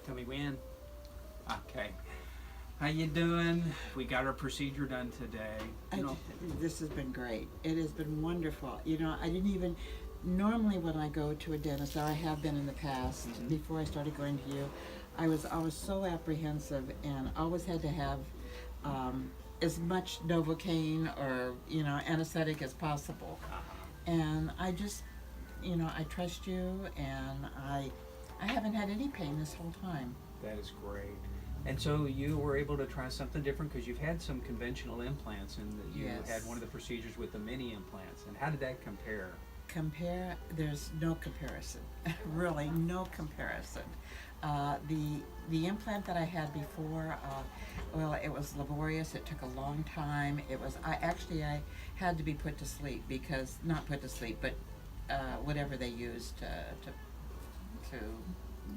Tell me when. Okay. How you doing? We got our procedure done today. This has been great. It has been wonderful. You know, I didn't even normally when I go to a dentist, I have been in the past before I started going to you. I was always so apprehensive and always had to have as much Novocaine or anesthetic as possible. And I just, I trust you, and I haven't had any pain this whole time. That is great. And so you were able to try something different because you've had some conventional implants, and you Yes. had one of the procedures with the mini implants. And how did that compare? There's no comparison. Really, no comparison. The implant that I had before, well, it was laborious. It took a long time. I had to be put to sleep because, not put to sleep, but whatever they used to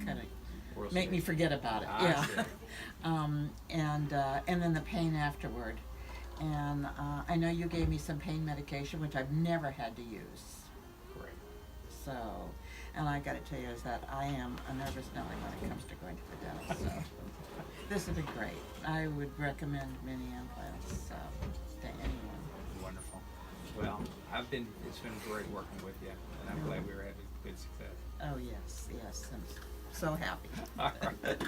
kind of make me forget about it. I see. And then the pain afterward. And I know you gave me some pain medication, which I've never had to use. Great. So, and I got to tell you is that I am a nervous Nelly when it comes to going to the dentist. So, this has been great. I would recommend mini implants to anyone. Wonderful. Well, it's been great working with you, and I'm glad we were having good success. Oh yes, I'm so happy. All right.